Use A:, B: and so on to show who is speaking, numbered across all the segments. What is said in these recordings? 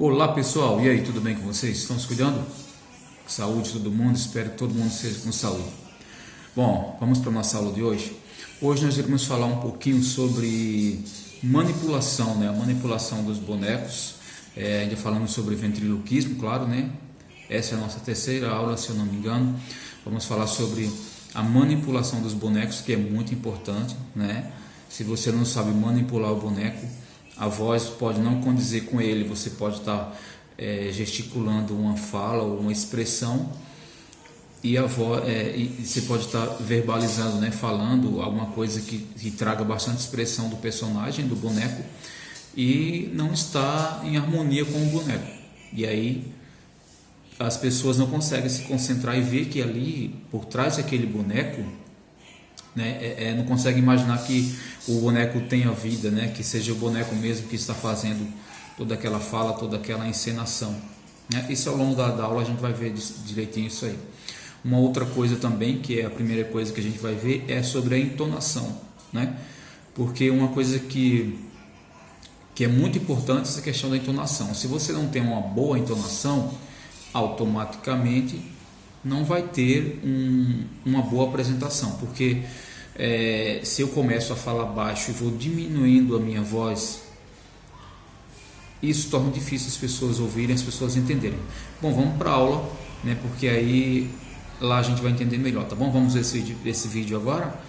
A: Olá pessoal, e aí, tudo bem com vocês? Estão se cuidando? Saúde todo mundo, espero que todo mundo seja com saúde. Bom, vamos para a nossa aula de hoje. Hoje nós iremos falar um pouquinho sobre manipulação, né? A manipulação dos bonecos, ainda falando sobre ventriloquismo, claro, né? Essa é a nossa terceira aula, se eu não me engano. Vamos falar sobre a manipulação dos bonecos, que é muito importante, né? Se você não sabe manipular o boneco, a voz pode não condizer com ele, você pode estar gesticulando uma fala ou uma expressão e a voz, e você pode estar verbalizando, né, falando alguma coisa que traga bastante expressão do personagem, do boneco, e não está em harmonia com o boneco. E aí as pessoas não conseguem se concentrar e ver que ali, por trás daquele boneco, né, não consegue imaginar que o boneco tenha vida, né, que seja o boneco mesmo que está fazendo toda aquela fala, toda aquela encenação, né? Isso ao longo da aula a gente vai ver direitinho isso aí. Uma outra coisa também, que é a primeira coisa que a gente vai ver, é sobre a entonação, né? Porque uma coisa que é muito importante é essa questão da entonação. Se você não tem uma boa entonação, automaticamente não vai ter uma boa apresentação, porque se eu começo a falar baixo e vou diminuindo a minha voz, isso torna difícil as pessoas ouvirem, as pessoas entenderem. Bom, vamos para a aula, né, porque aí lá a gente vai entender melhor, tá bom? Vamos ver esse vídeo agora?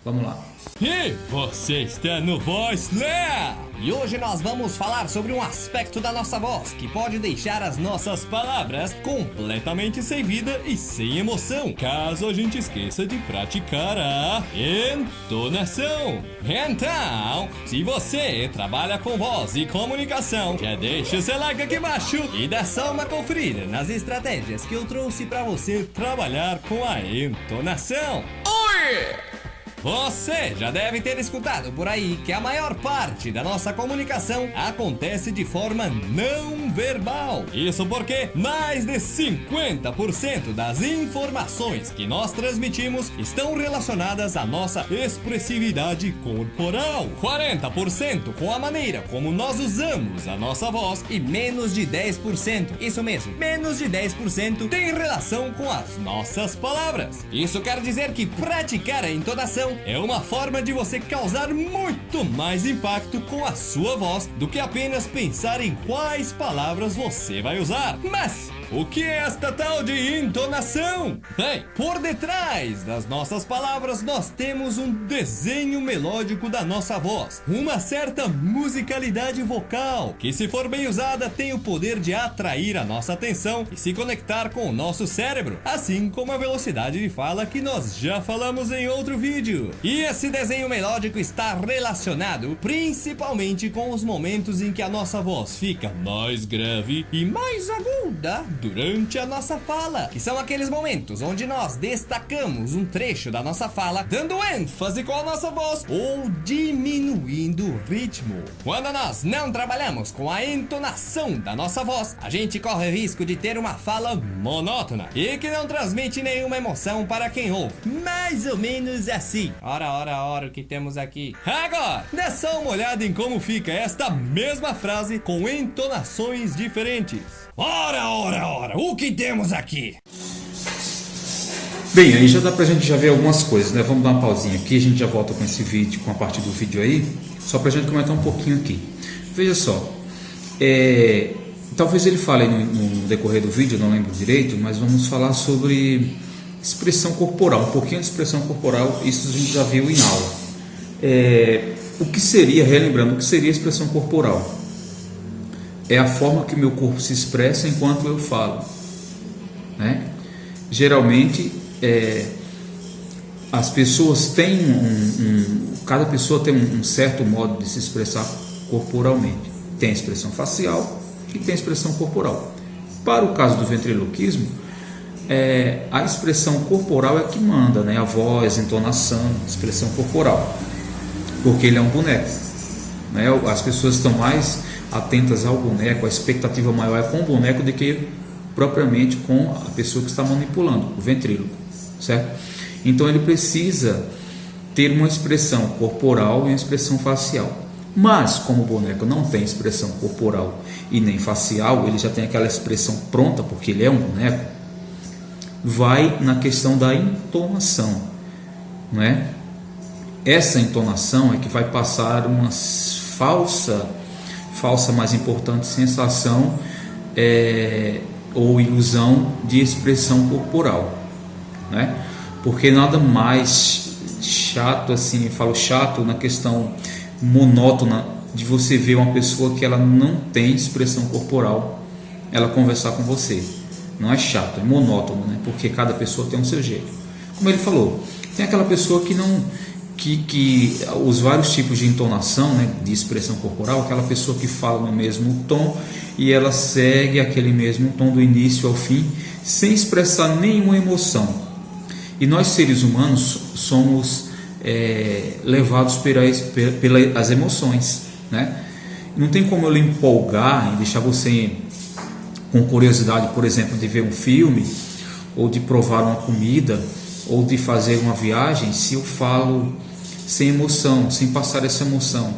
A: Vamos lá.
B: E você está no Voiceless! E hoje nós vamos falar sobre um aspecto da nossa voz que pode deixar as nossas palavras completamente sem vida e sem emoção, caso a gente esqueça de praticar a entonação. Então, se você trabalha com voz e comunicação, já deixa o seu like aqui embaixo e dá só uma conferida nas estratégias que eu trouxe para você trabalhar com a entonação. Oi! Você já deve ter escutado por aí que a maior parte da nossa comunicação acontece de forma não verbal. Isso porque mais de 50% das informações que nós transmitimos estão relacionadas à nossa expressividade corporal, 40% com a maneira como nós usamos a nossa voz e menos de 10%, isso mesmo, menos de 10% tem relação com as nossas palavras. Isso quer dizer que praticar a entonação é uma forma de você causar muito mais impacto com a sua voz do que apenas pensar em quais palavras você vai usar. Mas o que é esta tal de entonação? Bem, por detrás das nossas palavras nós temos um desenho melódico da nossa voz, uma certa musicalidade vocal, que se for bem usada tem o poder de atrair a nossa atenção e se conectar com o nosso cérebro, assim como a velocidade de fala que nós já falamos em outro vídeo. E esse desenho melódico está relacionado principalmente com os momentos em que a nossa voz fica mais grave e mais aguda durante a nossa fala, que são aqueles momentos onde nós destacamos um trecho da nossa fala, dando ênfase com a nossa voz ou diminuindo o ritmo. Quando nós não trabalhamos com a entonação da nossa voz, a gente corre o risco de ter uma fala monótona e que não transmite nenhuma emoção para quem ouve. Mais ou menos assim. Ora, o que temos aqui? Agora, dê só uma olhada em como fica esta mesma frase com entonações diferentes. Ora, o que temos aqui?
A: Bem, aí já dá pra gente já ver algumas coisas, né? Vamos dar uma pausinha aqui, a gente já volta com esse vídeo, com a parte do vídeo aí, só pra gente comentar um pouquinho aqui. Veja só, talvez ele fale no decorrer do vídeo, não lembro direito, mas vamos falar sobre expressão corporal, um pouquinho de expressão corporal, isso a gente já viu em aula. O que seria, relembrando, o que seria expressão corporal? É a forma que o meu corpo se expressa enquanto eu falo, né? Geralmente, as pessoas têm cada pessoa tem um certo modo de se expressar corporalmente. Tem a expressão facial e tem a expressão corporal. Para o caso do ventriloquismo, a expressão corporal é que manda, né? A voz, a entonação, a expressão corporal, porque ele é um boneco, né? As pessoas estão mais atentas ao boneco, a expectativa maior é com o boneco do que propriamente com a pessoa que está manipulando, o ventríloco, certo? Então ele precisa ter uma expressão corporal e uma expressão facial. Mas como o boneco não tem expressão corporal e nem facial, ele já tem aquela expressão pronta, porque ele é um boneco, vai na questão da entonação, não é? Essa entonação é que vai passar uma falsa mais importante, sensação ou ilusão de expressão corporal, né? Porque nada mais chato, assim, eu falo chato na questão monótona de você ver uma pessoa que ela não tem expressão corporal, ela conversar com você. Não é chato, é monótono, né? Porque cada pessoa tem o seu jeito. Como ele falou, tem aquela pessoa que não... Que os vários tipos de entonação, né, de expressão corporal, aquela pessoa que fala no mesmo tom e ela segue aquele mesmo tom do início ao fim, sem expressar nenhuma emoção. E nós, seres humanos, somos levados pelas emoções, né? Não tem como eu lhe empolgar e deixar você com curiosidade, por exemplo, de ver um filme, ou de provar uma comida, ou de fazer uma viagem, se eu falo sem emoção, sem passar essa emoção.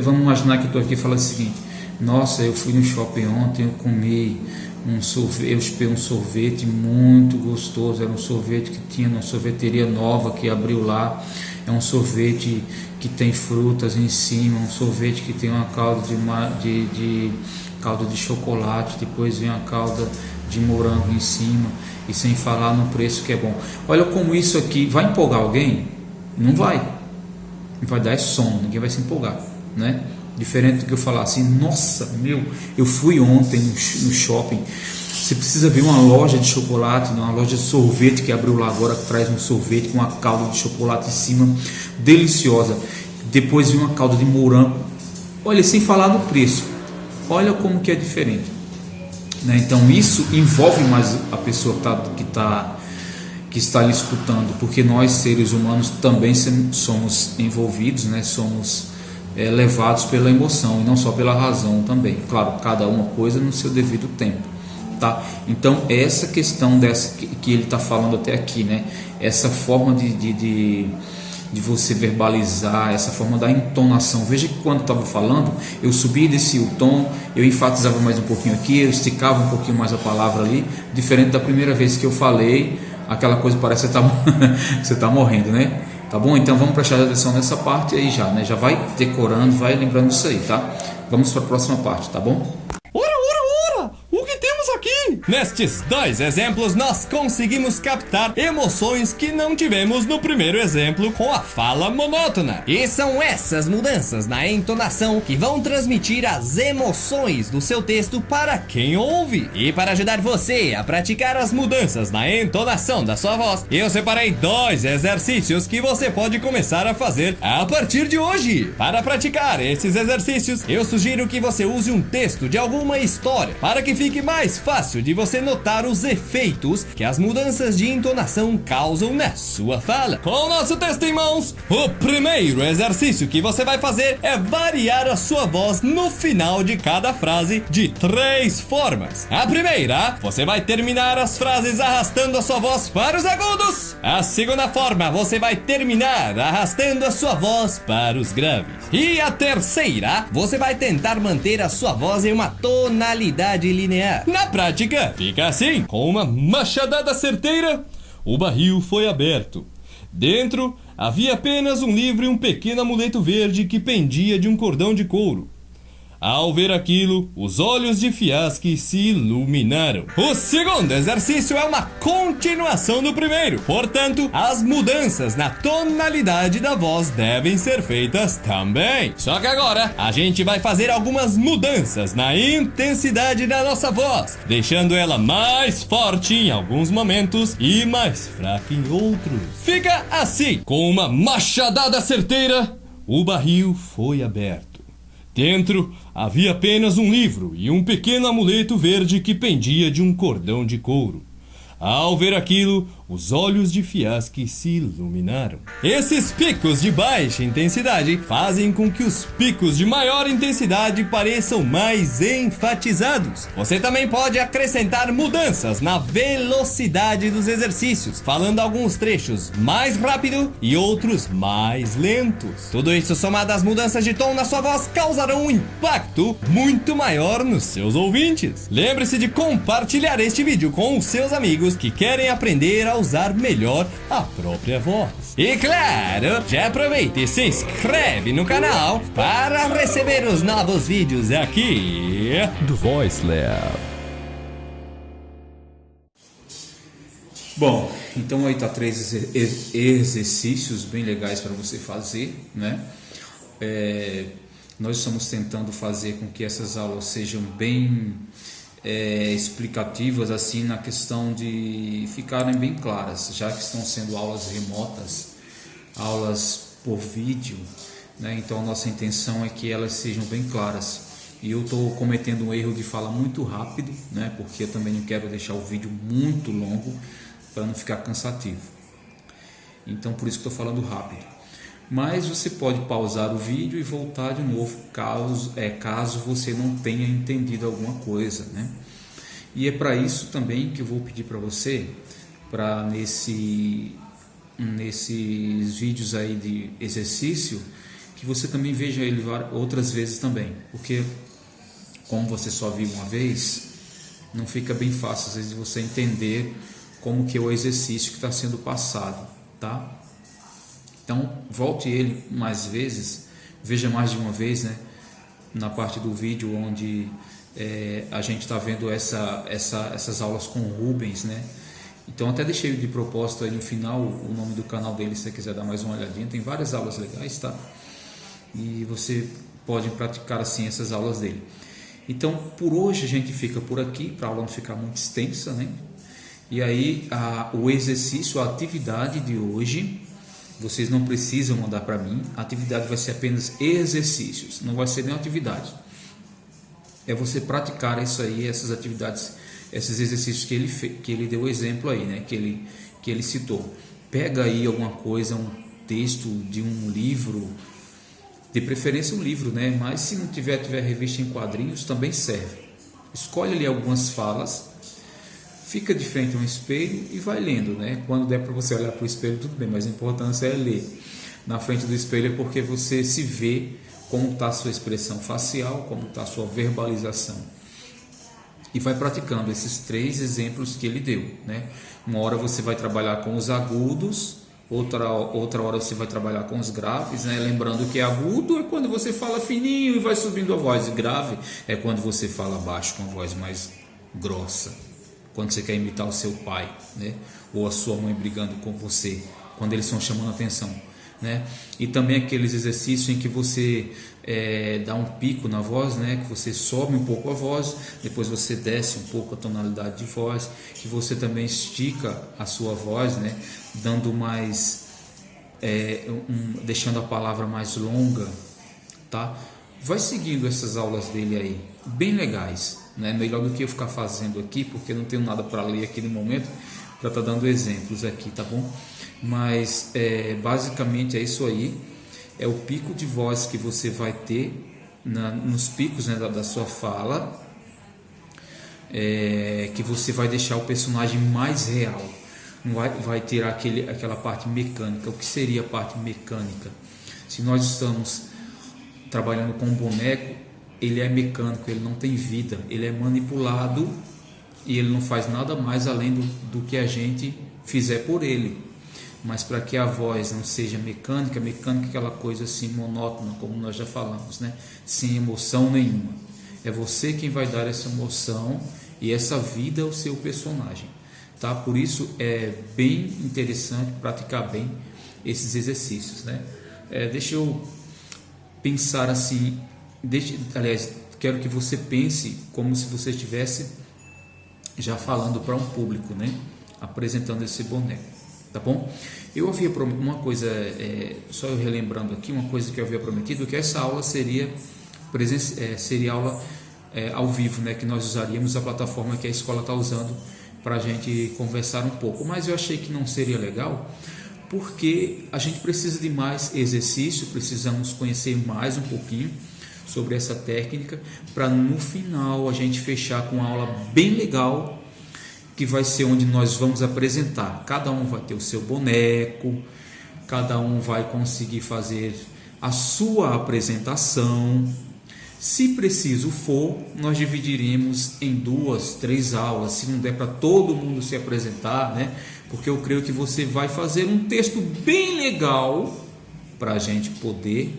A: Vamos imaginar que eu estou aqui e falo o seguinte: nossa, eu fui no shopping ontem, eu comi um sorvete, eu chupei um sorvete muito gostoso, era um sorvete que tinha numa sorveteria nova que abriu lá, é um sorvete que tem frutas em cima, um sorvete que tem uma calda de calda de chocolate, depois vem a calda de morango em cima, e sem falar no preço que é bom. Olha como isso aqui vai empolgar alguém? Não vai dar sono, ninguém vai se empolgar, né? Diferente do que eu falar assim: nossa, eu fui ontem no shopping. Você precisa ver uma loja de chocolate, uma loja de sorvete que abriu lá agora, que traz um sorvete com uma calda de chocolate em cima, deliciosa. Depois vem uma calda de morango. Olha, sem falar no preço. Olha como que é diferente, né? Então isso envolve mais a pessoa que está lhe escutando, porque nós, seres humanos, também somos envolvidos, né? Somos levados pela emoção e não só pela razão também. Claro, cada uma coisa no seu devido tempo, tá? Então essa questão dessa que ele está falando até aqui, né? Essa forma de você verbalizar, essa forma da entonação. Veja que quando estava falando, eu subia e descia o tom, eu enfatizava mais um pouquinho aqui, eu esticava um pouquinho mais a palavra ali, diferente da primeira vez que eu falei, aquela coisa parece que você está morrendo, né? Tá bom? Então vamos prestar atenção nessa parte aí já, né? Já vai decorando, vai lembrando isso aí, tá? Vamos para a próxima parte, tá bom?
B: Ora! O que temos aqui? Nestes dois exemplos, nós conseguimos captar emoções que não tivemos no primeiro exemplo com a fala monótona. E são essas mudanças na entonação que vão transmitir as emoções do seu texto para quem ouve. E para ajudar você a praticar as mudanças na entonação da sua voz, eu separei dois exercícios que você pode começar a fazer a partir de hoje. Para praticar esses exercícios, eu sugiro que você use um texto de alguma história, para que fique mais fácil de você notar os efeitos que as mudanças de entonação causam na sua fala. Com o nosso texto em mãos, o primeiro exercício que você vai fazer é variar a sua voz no final de cada frase de 3 formas. A primeira, você vai terminar as frases arrastando a sua voz para os agudos. A segunda forma, você vai terminar arrastando a sua voz para os graves. E a terceira, você vai tentar manter a sua voz em uma tonalidade linear. Na prática, fica assim: com uma machadada certeira, o barril foi aberto. Dentro havia apenas um livro e um pequeno amuleto verde que pendia de um cordão de couro. Ao ver aquilo, os olhos de Fiaschi se iluminaram. O segundo exercício é uma continuação do primeiro. Portanto, as mudanças na tonalidade da voz devem ser feitas também. Só que agora, a gente vai fazer algumas mudanças na intensidade da nossa voz, deixando ela mais forte em alguns momentos e mais fraca em outros. Fica assim: com uma machadada certeira, o barril foi aberto. Dentro havia apenas um livro e um pequeno amuleto verde que pendia de um cordão de couro. Ao ver aquilo, os olhos de Fiaschi se iluminaram. Esses picos de baixa intensidade fazem com que os picos de maior intensidade pareçam mais enfatizados. Você também pode acrescentar mudanças na velocidade dos exercícios, falando alguns trechos mais rápido e outros mais lentos. Tudo isso somado às mudanças de tom na sua voz causarão um impacto muito maior nos seus ouvintes. Lembre-se de compartilhar este vídeo com os seus amigos que querem aprender a usar melhor a própria voz. E claro, já aproveita e se inscreve no canal para receber os novos vídeos aqui do Voice Lab.
A: Bom, então aí tá 3 exercícios bem legais para você fazer, né? Nós estamos tentando fazer com que essas aulas sejam bem explicativas, assim, na questão de ficarem bem claras, já que estão sendo aulas remotas, aulas por vídeo, né? Então a nossa intenção é que elas sejam bem claras. E eu estou cometendo um erro de falar muito rápido, né? Porque eu também não quero deixar o vídeo muito longo para não ficar cansativo. Então por isso que estou falando rápido. Mas você pode pausar o vídeo e voltar de novo caso você não tenha entendido alguma coisa, né? E é para isso também que eu vou pedir para você, para nesses vídeos aí de exercício, que você também veja ele outras vezes também, porque como você só viu uma vez, não fica bem fácil às vezes você entender como que é o exercício que está sendo passado, tá? Então, volte ele mais vezes, veja mais de uma vez, né? Na parte do vídeo onde a gente está vendo essas aulas com o Rubens, né? Então, até deixei de propósito aí no final o nome do canal dele, se você quiser dar mais uma olhadinha. Tem várias aulas legais, tá? E você pode praticar assim essas aulas dele. Então, por hoje a gente fica por aqui, para a aula não ficar muito extensa, né? E aí, o exercício, a atividade de hoje, vocês não precisam mandar para mim. A atividade vai ser apenas exercícios, não vai ser nem atividade. É você praticar isso aí, essas atividades, esses exercícios que ele deu exemplo aí, né? Que ele citou. Pega aí alguma coisa, um texto de um livro, de preferência um livro, né? Mas se não tiver revista em quadrinhos, também serve. Escolhe ali algumas falas, fica de frente a um espelho e vai lendo, né? Quando der para você olhar para o espelho, tudo bem, mas a importância é ler. Na frente do espelho é porque você se vê como está a sua expressão facial, como está a sua verbalização. E vai praticando esses 3 exemplos que ele deu, né? Uma hora você vai trabalhar com os agudos, outra hora você vai trabalhar com os graves, né? Lembrando que agudo é quando você fala fininho e vai subindo a voz, e grave é quando você fala baixo com a voz mais grossa. Quando você quer imitar o seu pai, né? Ou a sua mãe brigando com você, quando eles estão chamando a atenção, né? E também aqueles exercícios em que você dá um pico na voz, né? Que você sobe um pouco a voz, depois você desce um pouco a tonalidade de voz, que você também estica a sua voz, né? Dando mais, deixando a palavra mais longa, tá? Vai seguindo essas aulas dele aí, bem legais, né? Melhor do que eu ficar fazendo aqui, porque eu não tenho nada para ler aqui no momento, para estar dando exemplos aqui, tá bom? Mas basicamente é isso aí, é o pico de voz que você vai ter nos picos, né, da sua fala, que você vai deixar o personagem mais real, não vai tirar aquela parte mecânica. O que seria a parte mecânica? Se nós estamos trabalhando com um boneco, ele é mecânico, ele não tem vida, ele é manipulado e ele não faz nada mais além do que a gente fizer por ele. Mas para que a voz não seja mecânica é aquela coisa assim monótona, como nós já falamos, né? Sem emoção nenhuma. É você quem vai dar essa emoção e essa vida ao seu personagem, tá? Por isso é bem interessante praticar bem esses exercícios, né? Deixa eu pensar assim, aliás, quero que você pense como se você estivesse já falando para um público, né? Apresentando esse boneco. Tá bom? Eu havia prometido uma coisa, só eu relembrando aqui, uma coisa que eu havia prometido, que essa aula seria aula ao vivo, né? Que nós usaríamos a plataforma que a escola está usando para a gente conversar um pouco, mas eu achei que não seria legal, porque a gente precisa de mais exercício, precisamos conhecer mais um pouquinho sobre essa técnica, para no final a gente fechar com uma aula bem legal, que vai ser onde nós vamos apresentar. Cada um vai ter o seu boneco, cada um vai conseguir fazer a sua apresentação. Se preciso for, nós dividiremos em 2, 3 aulas, se não der para todo mundo se apresentar, né? Porque eu creio que você vai fazer um texto bem legal para a gente poder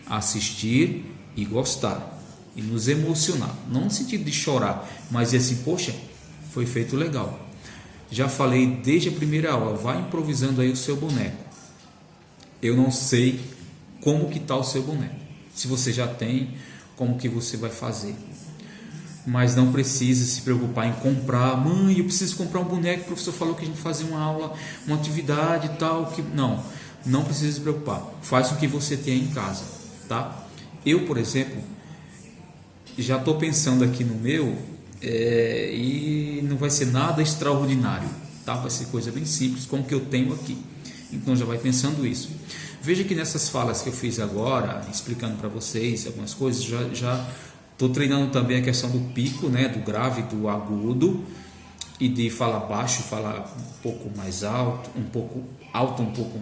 A: assistir e gostar e nos emocionar, não no sentido de chorar, mas assim, poxa, foi feito legal. Já falei desde a primeira aula, vai improvisando aí o seu boneco. Eu não sei como que está o seu boneco, se você já tem, como que você vai fazer, mas não precisa se preocupar em comprar. Mãe, eu preciso comprar um boneco, o professor falou que a gente fazia uma aula, uma atividade e tal, que não precisa se preocupar, faz o que você tem em casa, tá? Eu, por exemplo, já estou pensando aqui no meu, e não vai ser nada extraordinário, tá? Vai ser coisa bem simples, como que eu tenho aqui. Então já vai pensando isso. Veja que nessas falas que eu fiz agora, explicando para vocês algumas coisas, já estou treinando também a questão do pico, né? Do grave, do agudo, e de falar baixo, falar um pouco mais alto, um pouco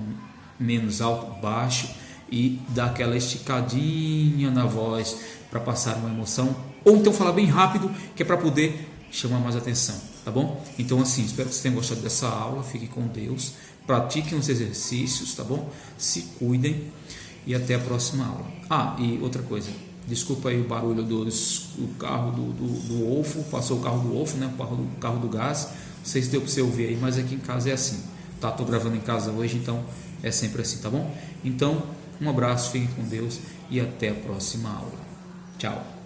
A: menos alto, baixo, e dar aquela esticadinha na voz para passar uma emoção, ou então falar bem rápido, que é para poder chamar mais atenção, tá bom? Então assim, espero que vocês tenham gostado dessa aula, fiquem com Deus, pratiquem os exercícios, tá bom? Se cuidem e até a próxima aula. E outra coisa, desculpa aí o barulho do carro do Wolfo, passou o carro do Wolfo, né? O carro do gás, não sei se deu para você ouvir aí, mas aqui em casa é assim, tá? Tô gravando em casa hoje, então é sempre assim, tá bom? Então, um abraço, fiquem com Deus e até a próxima aula. Tchau.